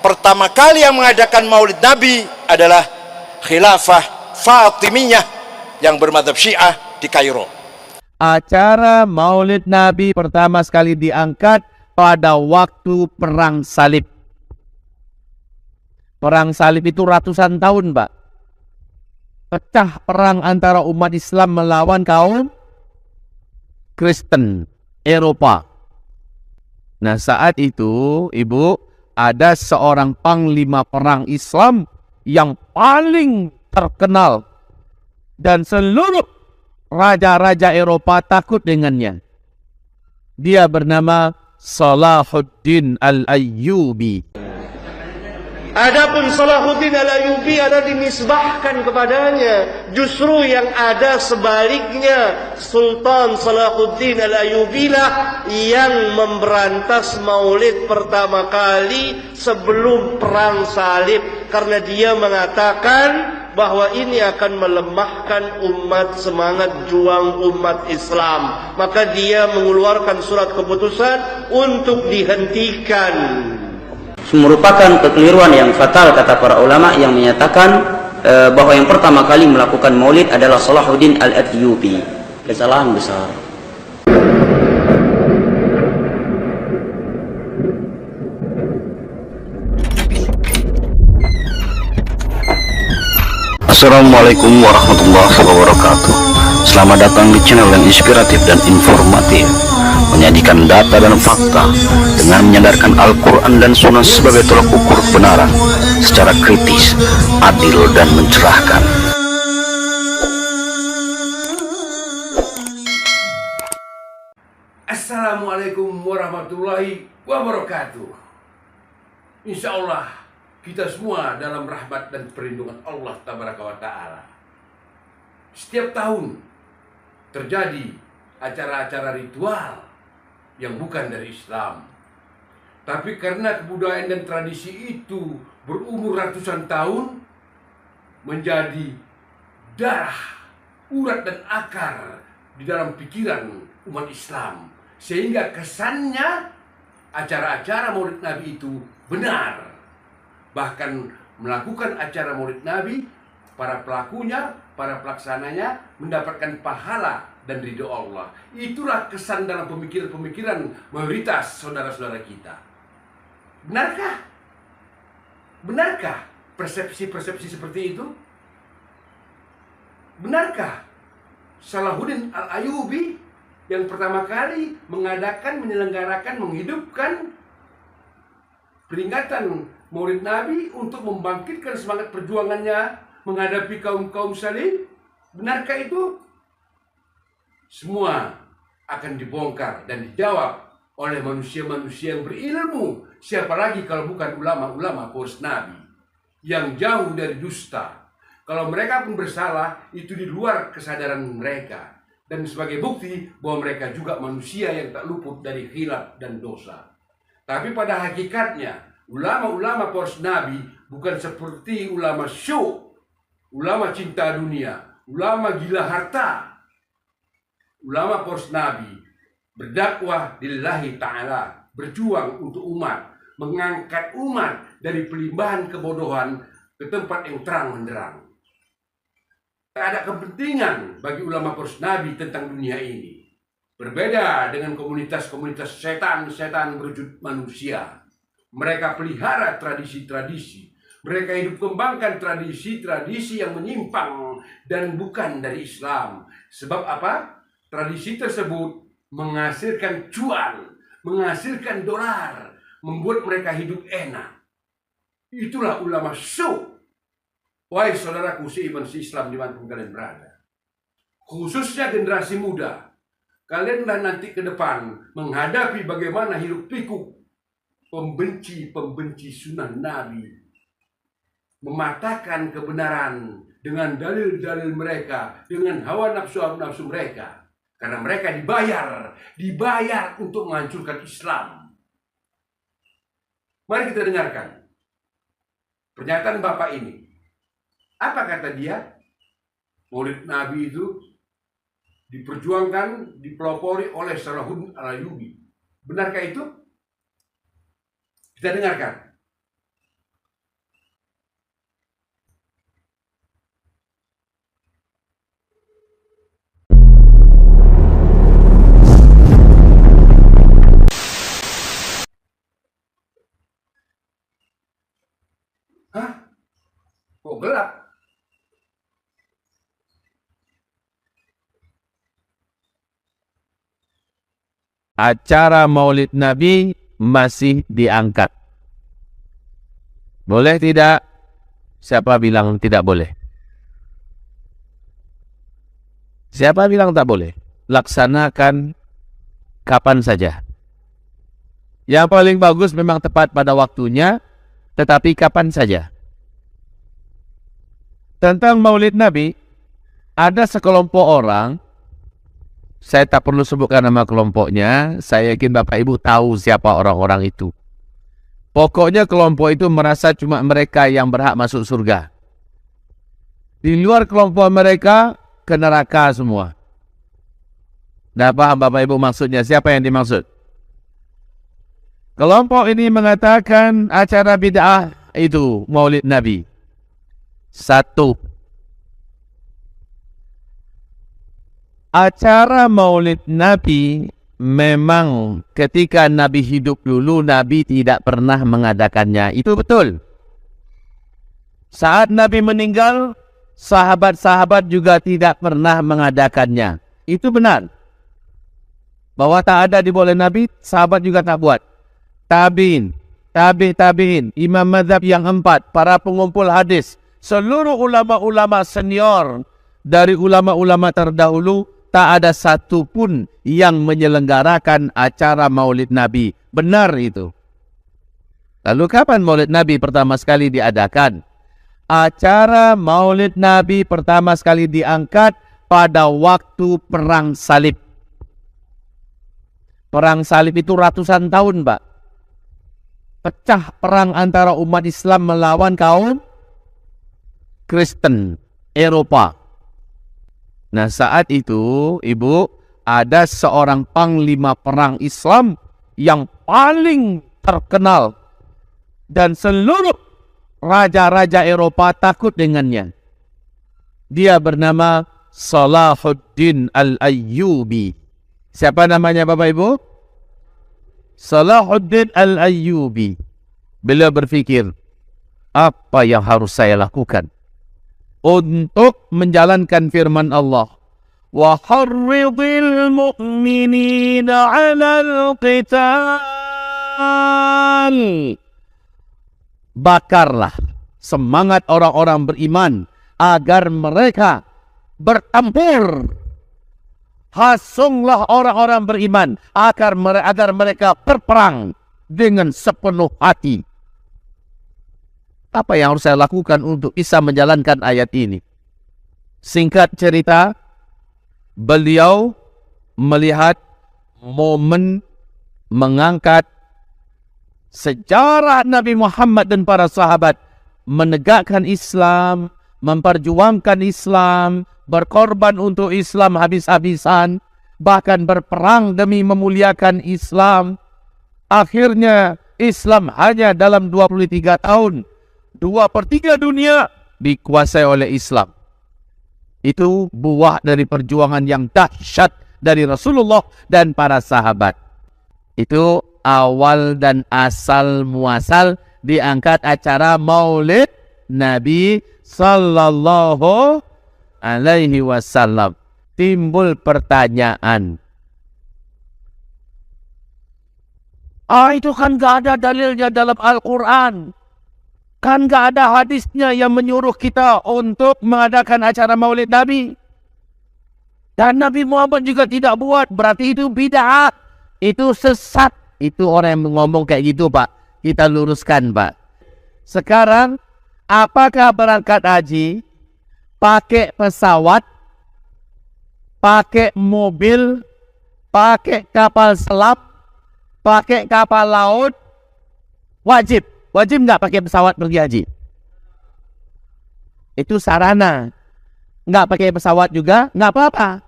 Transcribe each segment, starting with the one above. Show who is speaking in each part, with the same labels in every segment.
Speaker 1: pertama kali yang mengadakan maulid Nabi adalah khilafah Fatimiyah yang bermadzhab Syiah di Kairo.
Speaker 2: Acara maulid Nabi pertama sekali diangkat pada waktu perang salib. Perang salib itu ratusan tahun, Pak. Pecah perang antara umat Islam melawan kaum Kristen Eropa. Nah, saat itu, Ibu, ada seorang panglima perang Islam yang paling terkenal dan seluruh raja-raja Eropa takut dengannya. Dia bernama Salahuddin Al-Ayyubi.
Speaker 3: Adapun Salahuddin Al-Ayyubi ada dinisbahkan kepadanya. Justru yang ada sebaliknya, Sultan Salahuddin Al-Ayyubi lah yang memberantas maulid pertama kali sebelum perang salib, karena dia mengatakan bahwa ini akan melemahkan umat, semangat juang umat Islam. Maka dia mengeluarkan surat keputusan untuk dihentikan.
Speaker 4: Merupakan kekeliruan yang fatal, kata para ulama, yang menyatakan bahwa yang pertama kali melakukan maulid adalah Salahuddin Al-Ayyubi. Kesalahan besar.
Speaker 5: Assalamualaikum warahmatullahi wabarakatuh. Selamat datang di channel yang inspiratif dan informatif, menyajikan data dan fakta dengan menyandarkan Al-Quran dan Sunnah sebagai tolak ukur kebenaran secara kritis, adil, dan mencerahkan.
Speaker 6: Assalamualaikum warahmatullahi wabarakatuh. Insya Allah kita semua dalam rahmat dan perlindungan Allah Tabaraka wa Ta'ala. Setiap tahun terjadi acara-acara ritual yang bukan dari Islam, tapi karena kebudayaan dan tradisi itu berumur ratusan tahun, menjadi darah, urat dan akar di dalam pikiran umat Islam, sehingga kesannya acara-acara maulid Nabi itu benar. Bahkan melakukan acara maulid Nabi, para pelakunya, para pelaksananya mendapatkan pahala dan ridho Allah. Itulah kesan dalam pemikiran-pemikiran mayoritas saudara-saudara kita. Benarkah? Benarkah persepsi-persepsi seperti itu? Benarkah Salahuddin Al-Ayyubi yang pertama kali mengadakan, menyelenggarakan, menghidupkan peringatan maulid Nabi untuk membangkitkan semangat perjuangannya menghadapi kaum-kaum salib? Benarkah itu? Semua akan dibongkar dan dijawab oleh manusia-manusia yang berilmu. Siapa lagi kalau bukan ulama-ulama poros Nabi yang jauh dari dusta. Kalau mereka pun bersalah, itu di luar kesadaran mereka. Dan sebagai bukti bahwa mereka juga manusia yang tak luput dari khilaf dan dosa. Tapi pada hakikatnya, ulama-ulama poros Nabi bukan seperti ulama show, ulama cinta dunia, ulama gila harta. Ulama poros Nabi berdakwah lillahi ta'ala, berjuang untuk umat, mengangkat umat dari pelimbahan kebodohan ke tempat yang terang benderang. Tak ada kepentingan bagi ulama poros Nabi tentang dunia ini. Berbeda dengan komunitas-komunitas setan-setan berwujud manusia. Mereka pelihara tradisi-tradisi. Mereka hidup kembangkan tradisi-tradisi yang menyimpang dan bukan dari Islam. Sebab apa? Tradisi tersebut menghasilkan cuan, menghasilkan dolar, membuat mereka hidup enak. Itulah ulama su. Wahai saudaraku seiman Islam dimanapun kalian berada, khususnya generasi muda, kalianlah nanti ke depan menghadapi bagaimana hiruk pikuk pembenci-pembenci sunnah Nabi, mematahkan kebenaran dengan dalil-dalil mereka, dengan hawa nafsu mereka. Karena mereka dibayar untuk menghancurkan Islam. Mari kita dengarkan pernyataan Bapak ini. Apa kata dia? Maulid Nabi itu diperjuangkan, dipelopori oleh Salahuddin Al-Ayyubi. Benarkah itu? Kita dengarkan. Hah? Kok gelap?
Speaker 2: Acara Maulid Nabi masih diangkat. Boleh tidak? Siapa bilang tidak boleh? Siapa bilang tak boleh? Laksanakan kapan saja. Yang paling bagus memang tepat pada waktunya, tetapi kapan saja. Tentang Maulid Nabi, ada sekelompok orang, saya tak perlu sebutkan nama kelompoknya, saya yakin Bapak Ibu tahu siapa orang-orang itu. Pokoknya kelompok itu merasa cuma mereka yang berhak masuk surga. Di luar kelompok mereka, ke neraka semua. Dah paham Bapak Ibu maksudnya? Siapa yang dimaksud? Kelompok ini mengatakan acara bid'ah itu Maulid Nabi. Satu, acara Maulid Nabi memang ketika Nabi hidup dulu, Nabi tidak pernah mengadakannya. Itu betul. Saat Nabi meninggal, sahabat-sahabat juga tidak pernah mengadakannya. Itu benar. Bahwa tak ada diboleh Nabi, sahabat juga tak buat. Tabi'in, tabi'in, imam mazhab yang 4, para pengumpul hadis, seluruh ulama-ulama senior dari ulama-ulama terdahulu, tak ada satu pun yang menyelenggarakan acara Maulid Nabi. Benar itu. Lalu kapan Maulid Nabi pertama sekali diadakan? Acara Maulid Nabi pertama sekali diangkat pada waktu Perang Salib. Perang Salib itu ratusan tahun, Pak. Pecah perang antara umat Islam melawan kaum Kristen Eropa. Nah, saat itu, Ibu, ada seorang panglima perang Islam yang paling terkenal dan seluruh raja-raja Eropa takut dengannya. Dia bernama Salahuddin Al-Ayyubi. Siapa namanya Bapak Ibu? Salahuddin Al-Ayyubi. Beliau berpikir, apa yang harus saya lakukan untuk menjalankan firman Allah? Wa harridil mu'minina 'alal qital. Bakarlah semangat orang-orang beriman agar mereka bertempur. Hasunglah orang-orang beriman agar mereka berperang dengan sepenuh hati. Apa yang harus saya lakukan untuk bisa menjalankan ayat ini? Singkat cerita, beliau melihat momen mengangkat sejarah Nabi Muhammad dan para sahabat menegakkan Islam, memperjuangkan Islam, berkorban untuk Islam habis-habisan, bahkan berperang demi memuliakan Islam. Akhirnya Islam hanya dalam 23 tahun, 2/3 dunia dikuasai oleh Islam. Itu buah dari perjuangan yang dahsyat dari Rasulullah dan para sahabat. Itu awal dan asal muasal diangkat acara Maulid Nabi Sallallahu Alaihi Wasallam. Timbul pertanyaan, itu kan gak ada dalilnya dalam Al-Quran, kan gak ada hadisnya yang menyuruh kita untuk mengadakan acara Maulid Nabi, dan Nabi Muhammad juga tidak buat, berarti itu bid'ah, itu sesat. Itu orang yang ngomong kayak gitu, Pak. Kita luruskan, Pak. Sekarang, apakah berangkat haji pakai pesawat, pakai mobil, pakai kapal selam, pakai kapal laut, wajib? Wajib nggak pakai pesawat pergi haji? Itu sarana. Nggak pakai pesawat juga, nggak apa-apa.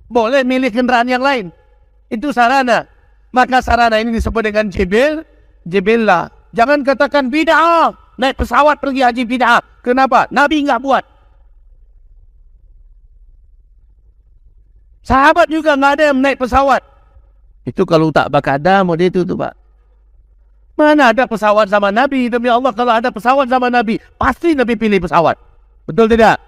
Speaker 2: Boleh milih kendaraan yang lain. Itu sarana. Maka sarana ini disebut dengan jibillah. Jangan katakan bid'ah. Naik pesawat pergi haji bid'ah. Kenapa? Nabi nggak buat. Sahabat juga nggak ada yang naik pesawat. Itu kalau tak bakada model itu tuh, Pak. Mana ada pesawat zaman Nabi? Demi Allah, kalau ada pesawat zaman Nabi, pasti Nabi pilih pesawat. Betul tidak?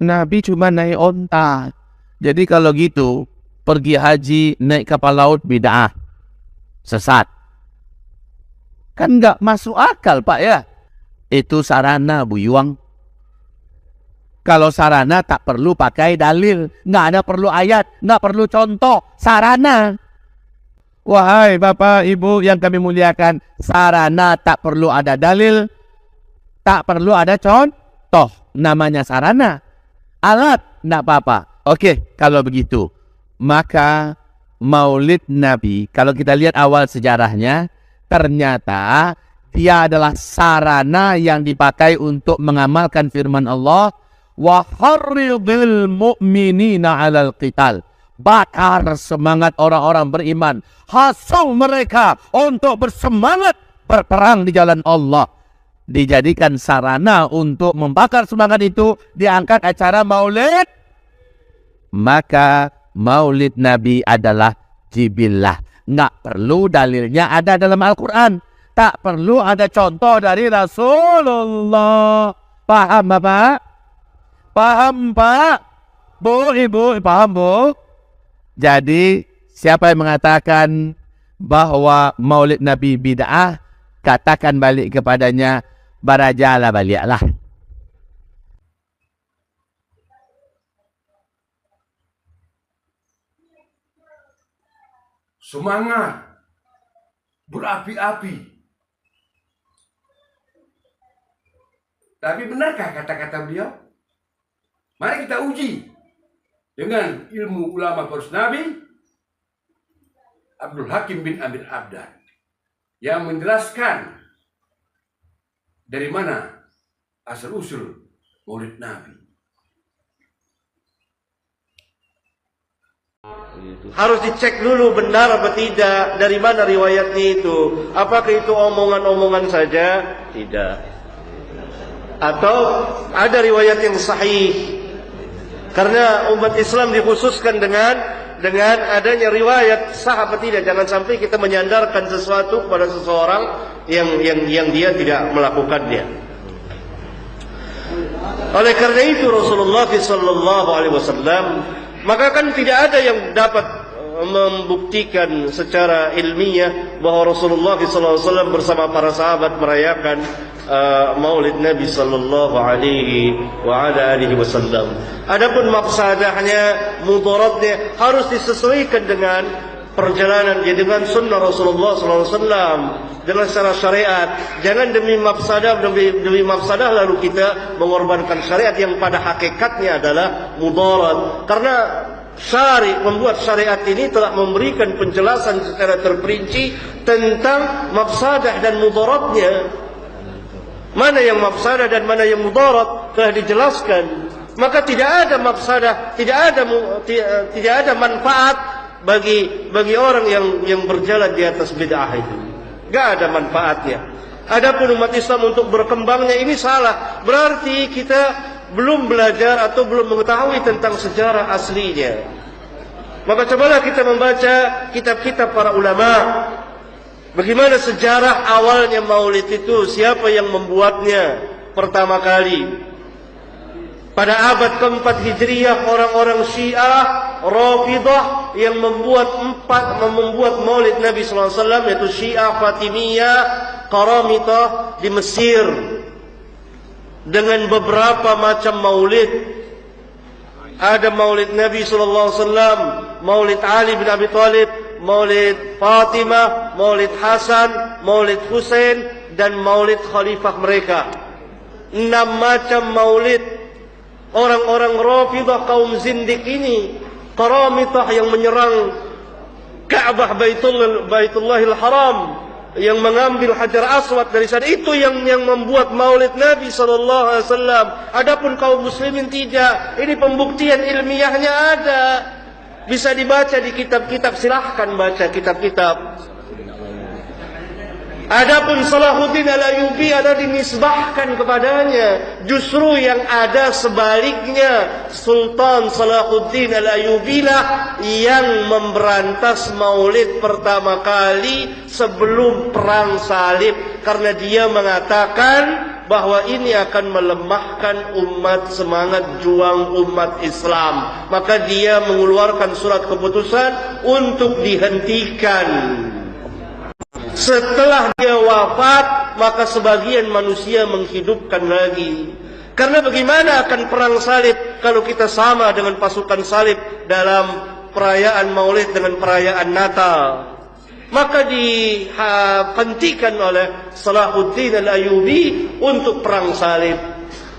Speaker 2: Nabi cuma naik onta. Jadi kalau gitu, pergi haji naik kapal laut bid'ah. Sesat. Kan nggak masuk akal, Pak, ya? Itu sarana, Bu Yuang. Kalau sarana tak perlu pakai dalil. Nggak ada perlu ayat, nggak perlu contoh. Sarana. Wahai Bapak, Ibu yang kami muliakan, sarana tak perlu ada dalil, tak perlu ada contoh. Namanya sarana. Alat, nggak apa-apa. Oke, kalau begitu, maka Maulid Nabi, kalau kita lihat awal sejarahnya, ternyata dia adalah sarana yang dipakai untuk mengamalkan firman Allah, wa harridil mu'minina 'alal qital. Bakar semangat orang-orang beriman, hasau mereka untuk bersemangat berperang di jalan Allah. Dijadikan sarana untuk membakar semangat itu, diangkat acara Maulid. Maka Maulid Nabi adalah jibillah. Nggak perlu dalilnya ada dalam Al-Quran. Tak perlu ada contoh dari Rasulullah. Paham Bapak? Paham Pak? Bu, Ibu, paham Bu? Jadi siapa yang mengatakan bahwa Maulid Nabi bid'ah, katakan balik kepadanya, barajalah baliklah.
Speaker 6: Semangat berapi-api. Tapi benarkah kata-kata beliau? Mari kita uji dengan ilmu ulama poros Nabi Abdul Hakim bin Amir Abdan yang menjelaskan dari mana asal-usul Maulid Nabi.
Speaker 3: Harus dicek dulu benar apa tidak, dari mana riwayatnya itu. Apakah itu omongan-omongan saja? Tidak. Atau ada riwayat yang sahih. Karena umat Islam dikhususkan dengan adanya riwayat sah apa tidak. Jangan sampai kita menyandarkan sesuatu kepada seseorang yang dia tidak melakukannya. Oleh karena itu Rasulullah SAW, maka kan tidak ada yang dapat membuktikan secara ilmiah bahwa Rasulullah SAW bersama para sahabat merayakan Maulid Nabi sallallahu alaihi wasallam. Adapun maqsadahnya, mudaratnya harus disesuaikan dengan perjalanan dia, dengan sunnah Rasulullah sallallahu alaihi wasallam, dengan secara syariat. Jangan demi mafsadah lalu kita mengorbankan syariat yang pada hakikatnya adalah mudarat. Karena membuat syariat ini telah memberikan penjelasan secara terperinci tentang mafsadah dan mudaratnya. Mana yang mafsadah dan mana yang mudarat telah dijelaskan. Maka tidak ada mafsadah, tidak ada manfaat bagi orang yang berjalan di atas bid'ah itu. Tidak ada manfaatnya. Adapun umat Islam untuk berkembangnya ini salah. Berarti kita belum belajar atau belum mengetahui tentang sejarah aslinya. Maka cobalah kita membaca kitab-kitab para ulama. Bagaimana sejarah awalnya Maulid itu, siapa yang membuatnya pertama kali. Pada abad keempat Hijriyah, orang-orang Syiah Rafidah yang membuat Maulid Nabi SAW, yaitu Syiah Fatimiyah Qaramitah di Mesir, dengan beberapa macam maulid. Ada Maulid Nabi SAW, Maulid Ali bin Abi Thalib, Maulid Fatimah, Maulid Hasan, Maulid Husain, dan Maulid Khalifah mereka. 6 macam maulid. Orang-orang Rafidah, kaum zindik ini, Qaramitah yang menyerang Ka'bah Baitullahil Haram, yang mengambil Hajar Aswad dari sana, itu yang membuat Maulid Nabi SAW. Adapun kaum muslimin tidak. Ini pembuktian ilmiahnya ada. Bisa dibaca di kitab-kitab, silahkan baca kitab-kitab. Adapun Salahuddin Al-Ayyubi adalah dinisbahkan kepadanya. Justru yang ada sebaliknya, Sultan Salahuddin Al-Ayyubi lah yang memberantas maulid pertama kali sebelum perang salib, karena dia mengatakan bahwa ini akan melemahkan umat, semangat juang umat Islam. Maka dia mengeluarkan surat keputusan untuk dihentikan. Setelah dia wafat, maka sebagian manusia menghidupkan lagi. Karena bagaimana akan perang salib kalau kita sama dengan pasukan salib dalam perayaan maulid dengan perayaan Natal? Maka dihentikan oleh Salahuddin Al-Ayyubi untuk perang salib.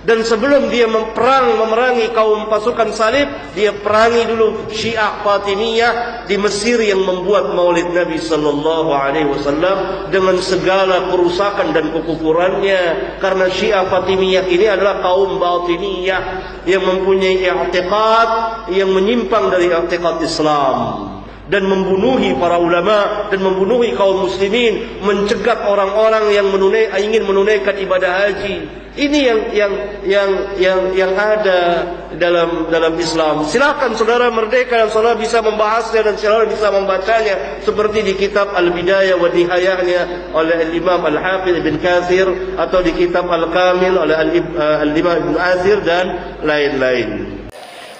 Speaker 3: Dan sebelum dia memerangi kaum pasukan salib, dia perangi dulu Syiah Fatimiyah di Mesir yang membuat maulid Nabi sallallahu alaihi wasallam dengan segala kerusakan dan kekufurannya. Karena Syiah Fatimiyah ini adalah kaum batiniyah yang mempunyai i'tiqad yang menyimpang dari i'tiqad Islam, dan membunuhi para ulama dan membunuhi kaum muslimin, mencegat orang-orang yang ingin menunaikan ibadah haji. Ini yang ada dalam Islam. Silakan saudara merdeka dan saudara bisa membahasnya dan saudara bisa membacanya seperti di kitab Al-Bidayah wa Nihayahnya oleh Imam Al-Hafidz Ibn Katsir, atau di kitab Al-Kamil oleh Al-Imam Ibn Athir dan lain-lain.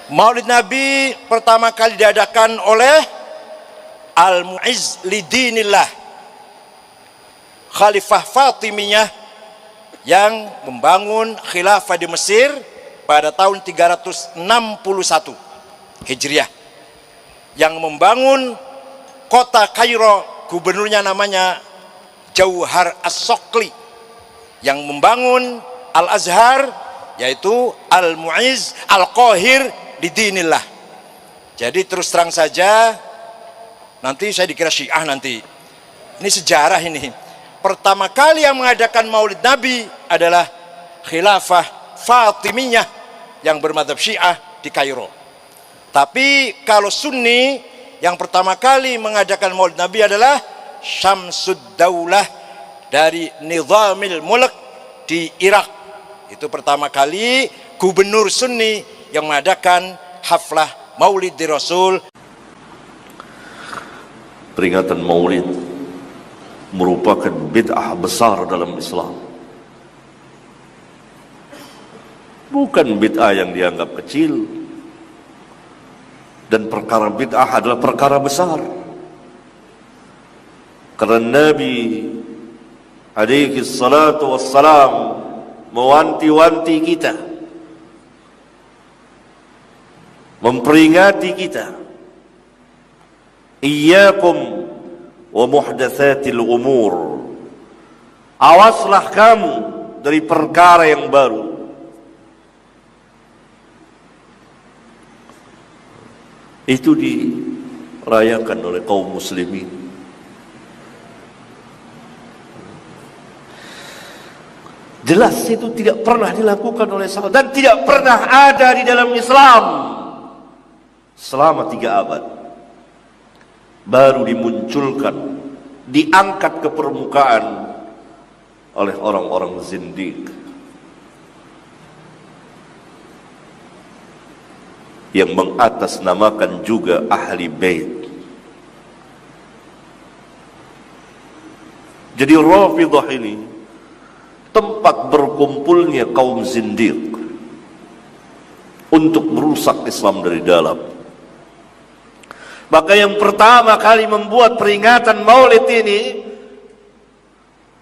Speaker 1: Maulid Nabi pertama kali diadakan oleh Al-Mu'izz Lidinillah, Khalifah Fatimiyah yang membangun khilafah di Mesir pada tahun 361 Hijriah, yang membangun kota Kairo, gubernurnya namanya Jauhar As-Sokli, yang membangun Al-Azhar yaitu Al-Mu'izz Al-Qahir Lidinillah. Jadi terus terang saja, nanti saya dikira Syiah nanti. Ini sejarah ini. Pertama kali yang mengadakan maulid Nabi adalah khilafah Fatimiyah yang bermadzhab Syiah di Kairo. Tapi kalau Sunni, yang pertama kali mengadakan maulid Nabi adalah Syamsud Daulah dari Nizamil Mulk di Irak. Itu pertama kali gubernur Sunni yang mengadakan haflah maulid di Rasul.
Speaker 7: Peringatan maulid merupakan bid'ah besar dalam Islam. Bukan bid'ah yang dianggap kecil. Dan perkara bid'ah adalah perkara besar. Karena Nabi alaihi salatu wassalam mewanti-wanti kita, memperingati kita, iyyakum wa muhdatsatil umur, awaslah kamu dari perkara yang baru. Itu dirayakan oleh kaum muslimin. Jelas itu tidak pernah dilakukan oleh sahabat dan tidak pernah ada di dalam Islam selama 3 abad. Baru dimunculkan, diangkat ke permukaan oleh orang-orang zindiq yang mengatasnamakan juga ahli bait. Jadi Rafidah ini tempat berkumpulnya kaum zindiq untuk merusak Islam dari dalam. Maka yang pertama kali membuat peringatan maulid ini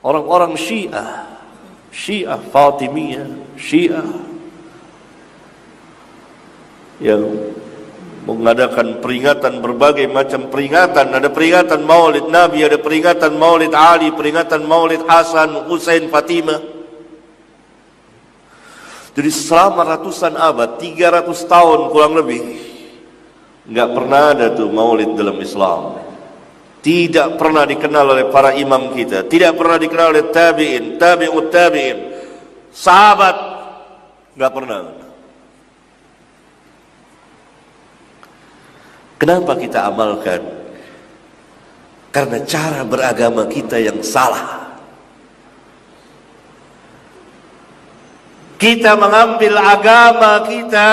Speaker 7: orang-orang Syiah Fatimiyah, Syiah yang mengadakan peringatan, berbagai macam peringatan. Ada peringatan maulid Nabi, ada peringatan maulid Ali, peringatan maulid Hasan, Husain, Fatimah. Jadi selama ratusan abad, 300 tahun kurang lebih, nggak pernah ada tuh maulid dalam Islam. Tidak pernah dikenal oleh para imam kita, tidak pernah dikenal oleh tabi'in, tabi'ut tabi'in, sahabat, nggak pernah. Kenapa kita amalkan? Karena cara beragama kita yang salah. Kita mengambil agama kita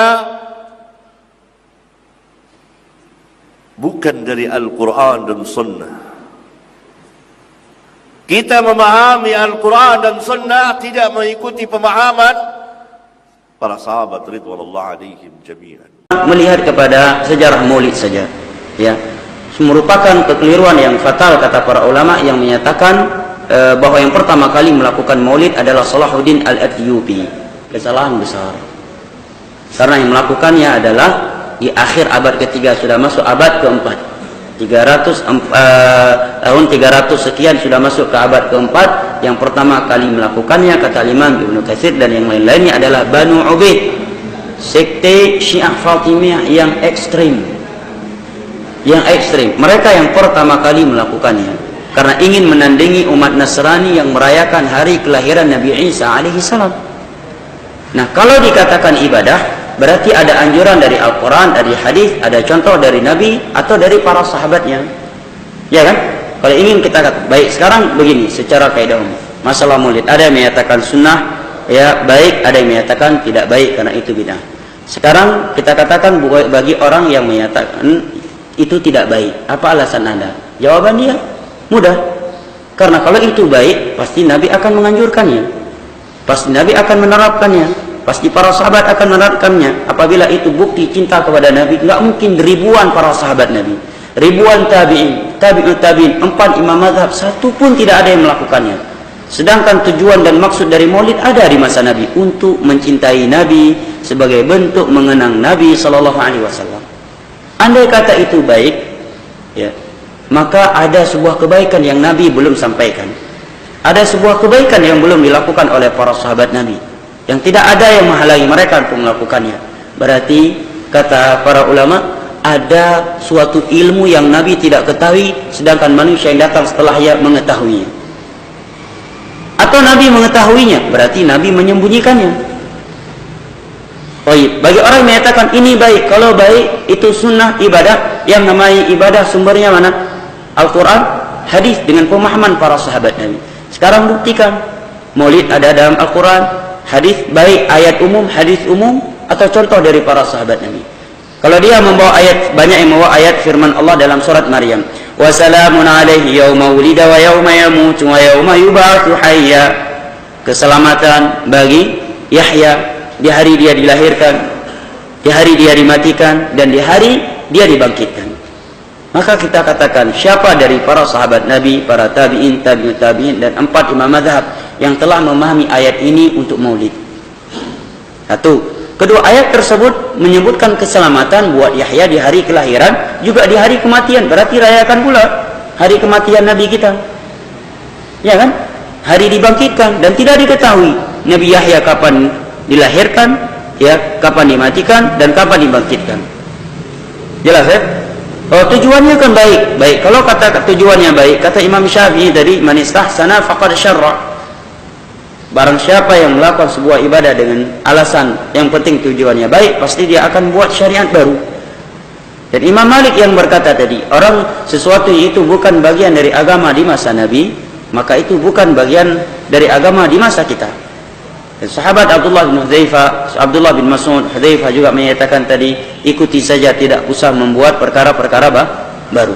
Speaker 7: bukan dari Al-Quran dan Sunnah. Kita memahami Al-Quran dan Sunnah tidak mengikuti pemahaman para sahabat ridwanullah alaihim jami'an.
Speaker 4: Melihat kepada sejarah maulid saja, ya, merupakan kekeliruan yang fatal kata para ulama yang menyatakan bahwa yang pertama kali melakukan maulid adalah Salahuddin Al-Ayyubi. Kesalahan besar, karena yang melakukannya adalah di akhir abad ketiga, sudah masuk abad keempat, 300 tahun 300 sekian sudah masuk ke abad keempat. Yang pertama kali melakukannya kata Imam Ibnu Katsir dan yang lain-lainnya adalah Banu Ubaid, sekte Syiah Fatimiyah yang ekstrim. Mereka yang pertama kali melakukannya karena ingin menandingi umat Nasrani yang merayakan hari kelahiran Nabi Isa alaihi salam. Nah, kalau dikatakan ibadah, berarti ada anjuran dari Al-Quran, dari hadis, ada contoh dari Nabi atau dari para sahabatnya, ya kan? Kalau ingin kita katakan baik, sekarang begini secara kaidah umum, masalah maulid, ada yang menyatakan sunnah ya baik, ada yang menyatakan tidak baik karena itu bid'ah. Sekarang kita katakan bagi orang yang menyatakan itu tidak baik, apa alasan Anda? Jawaban dia mudah, karena kalau itu baik pasti Nabi akan menganjurkannya, pasti Nabi akan menerapkannya, pasti para sahabat akan menerapkannya. Apabila itu bukti cinta kepada Nabi, nggak mungkin ribuan para sahabat Nabi, ribuan tabi'in, tabi'in, 4 imam mazhab, satu pun tidak ada yang melakukannya. Sedangkan tujuan dan maksud dari maulid ada di masa Nabi, untuk mencintai Nabi sebagai bentuk mengenang Nabi SAW. Andai kata itu baik, ya, maka ada sebuah kebaikan yang Nabi belum sampaikan. Ada sebuah kebaikan yang belum dilakukan oleh para sahabat Nabi, yang tidak ada yang menghalangi mereka untuk melakukannya. Berarti kata para ulama, ada suatu ilmu yang Nabi tidak ketahui, sedangkan manusia yang datang setelahnya mengetahuinya. Atau Nabi mengetahuinya, berarti Nabi menyembunyikannya. Baik, bagi orang yang menyatakan ini baik, kalau baik itu sunnah ibadah, yang namanya ibadah sumbernya mana? Al-Quran, hadis dengan pemahaman para sahabat Nabi. Sekarang buktikan, maulid ada dalam Al-Quran, hadis baik ayat umum, hadis umum, atau contoh dari para sahabat Nabi. Kalau dia membawa ayat, banyak yang membawa ayat firman Allah dalam surat Maryam, wa salamun alaihi yauma wulida wa yauma yamutu wa yauma yub'atsu hayya. Keselamatan bagi Yahya di hari dia dilahirkan, di hari dia dimatikan, dan di hari dia dibangkitkan. Maka kita katakan, siapa dari para sahabat Nabi, para tabi'in, tabi'ut tabi'in, dan 4 imam mazhab yang telah memahami ayat ini untuk maulid? Satu. Kedua, ayat tersebut menyebutkan keselamatan buat Yahya di hari kelahiran, juga di hari kematian. Berarti rayakan pula hari kematian Nabi kita, ya kan? Hari dibangkitkan, dan tidak diketahui Nabi Yahya kapan dilahirkan, ya, kapan dimatikan, dan kapan dibangkitkan. Jelas ya? Oh, tujuannya kan baik. Baik, kalau kata tujuannya baik, kata Imam Syafi'i tadi, man istahsana faqad syarra. Barang siapa yang melakukan sebuah ibadah dengan alasan yang penting tujuannya baik, pasti dia akan buat syariat baru. Dan Imam Malik yang berkata tadi, orang sesuatu itu bukan bagian dari agama di masa Nabi, maka itu bukan bagian dari agama di masa kita. Dan sahabat Abdullah bin Hudzaifah, Abdullah bin Mas'ud, Hudzaifah juga menyatakan tadi, ikuti saja, tidak usah membuat perkara-perkara baru.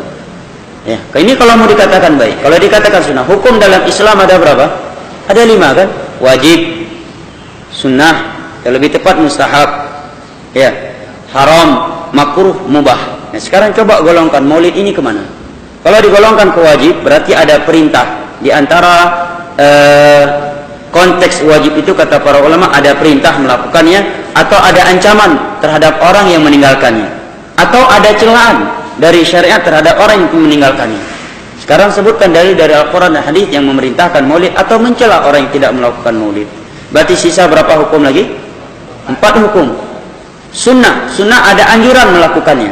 Speaker 4: Ya, ini kalau mau dikatakan baik. Kalau dikatakan sunnah, hukum dalam Islam ada berapa? Ada 5 kan? Wajib, sunnah, yang lebih tepat mustahab, ya, haram, makruh, mubah. Nah, sekarang coba golongkan maulid ini kemana? Kalau digolongkan ke wajib, berarti ada perintah. Di antara konteks wajib itu kata para ulama ada perintah melakukannya, atau ada ancaman terhadap orang yang meninggalkannya, atau ada celaan dari syariat terhadap orang yang meninggalkannya. Sekarang sebutkan dari Al-Quran dan hadis yang memerintahkan maulid atau mencela orang yang tidak melakukan maulid. Berarti sisa berapa hukum lagi? 4 hukum. Sunnah, sunnah ada anjuran melakukannya,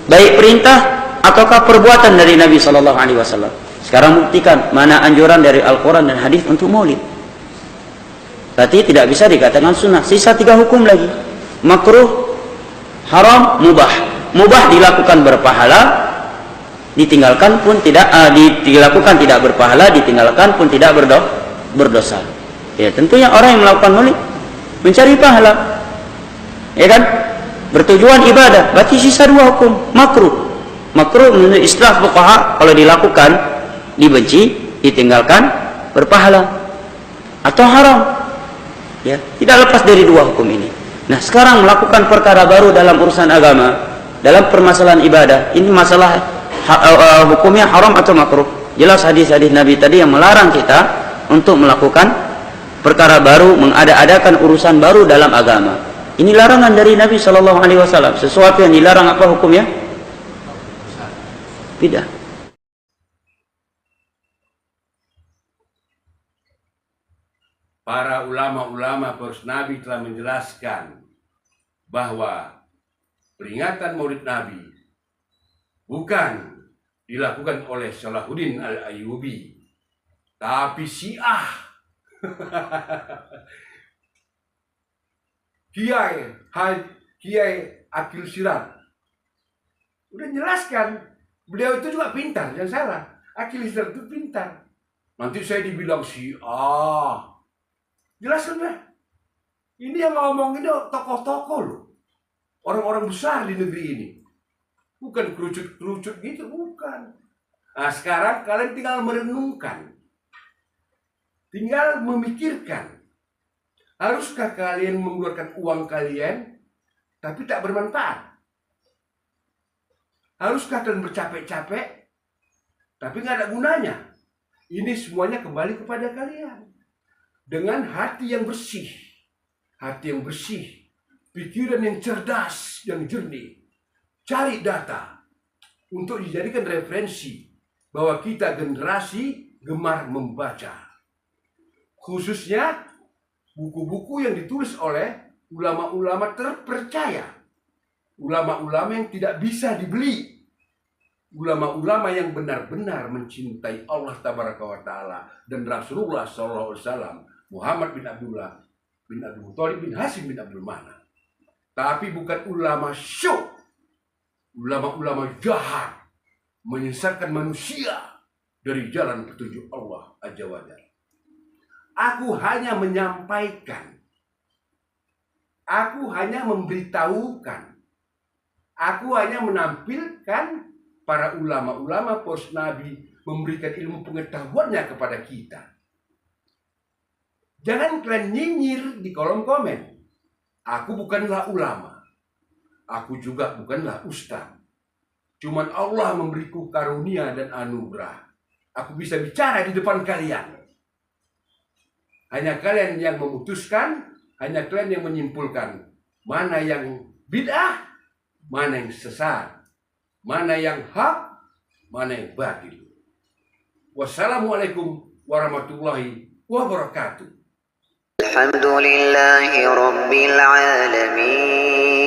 Speaker 4: baik perintah ataukah perbuatan dari Nabi SAW. Sekarang buktikan mana anjuran dari Al-Quran dan hadis untuk maulid. Berarti tidak bisa dikatakan sunnah. Sisa 3 hukum lagi, makruh, haram, mubah. Mubah dilakukan berpahala, ditinggalkan pun tidak, dilakukan tidak berpahala, ditinggalkan pun tidak berdosa. Ya, tentunya orang yang melakukan maulid mencari pahala, ya kan? Bertujuan ibadah. Berarti sisa 2 hukum. Makruh. Makruh menurut istilah fuqaha kalau dilakukan dibenci, ditinggalkan berpahala. Atau haram. Ya, tidak lepas dari 2 hukum ini. Nah, sekarang melakukan perkara baru dalam urusan agama, dalam permasalahan ibadah, ini masalah hukumnya haram atau makruh. Jelas hadis-hadis Nabi tadi yang melarang kita untuk melakukan perkara baru, mengada-adakan urusan baru dalam agama. Ini larangan dari Nabi Shallallahu Alaihi Wasallam. Sesuatu yang dilarang apa hukumnya? Bidah.
Speaker 6: Para ulama-ulama poros Nabi telah menjelaskan bahwa peringatan Maulid Nabi bukan dilakukan oleh Salahuddin Al-Ayyubi, tapi Syiah. Kiai Akil Siraj udah jelaskan, beliau itu juga pintar, jangan salah. Akil Siraj itu pintar. Nanti saya dibilang Syiah. Jelaskan lah. Ini yang ngomong ini tokoh-tokoh loh, orang-orang besar di negeri ini, bukan kerucut-kerucut gitu, bukan. Nah, sekarang kalian tinggal merenungkan, tinggal memikirkan. Haruskah kalian mengeluarkan uang kalian tapi tak bermanfaat? Haruskah kalian bercapek-capek tapi nggak ada gunanya? Ini semuanya kembali kepada kalian. Dengan hati yang bersih, pikiran yang cerdas, yang jernih, cari data untuk dijadikan referensi bahwa kita generasi gemar membaca. Khususnya buku-buku yang ditulis oleh ulama-ulama terpercaya, ulama-ulama yang tidak bisa dibeli, ulama-ulama yang benar-benar mencintai Allah Tabaraka wa Ta'ala dan Rasulullah SAW, Muhammad bin Abdullah bin Abdul Muthalib bin Hashim bin Abdul Manaf. Tapi bukan ulama syuk, ulama-ulama jahat, menyesatkan manusia dari jalan petunjuk Allah Azza wa Jalla. Aku hanya menyampaikan, aku hanya memberitahukan, aku hanya menampilkan para ulama-ulama poros Nabi memberikan ilmu pengetahuannya kepada kita. Jangan kalian nyinyir di kolom komen. Aku bukanlah ulama, aku juga bukanlah ustaz. Cuman Allah memberiku karunia dan anugerah. Aku bisa bicara di depan kalian. Hanya kalian yang memutuskan, hanya kalian yang menyimpulkan mana yang bid'ah, mana yang sesat, mana yang hak, mana yang batil. Wassalamualaikum warahmatullahi wabarakatuh.
Speaker 8: Alhamdulillahi Rabbil Alamin.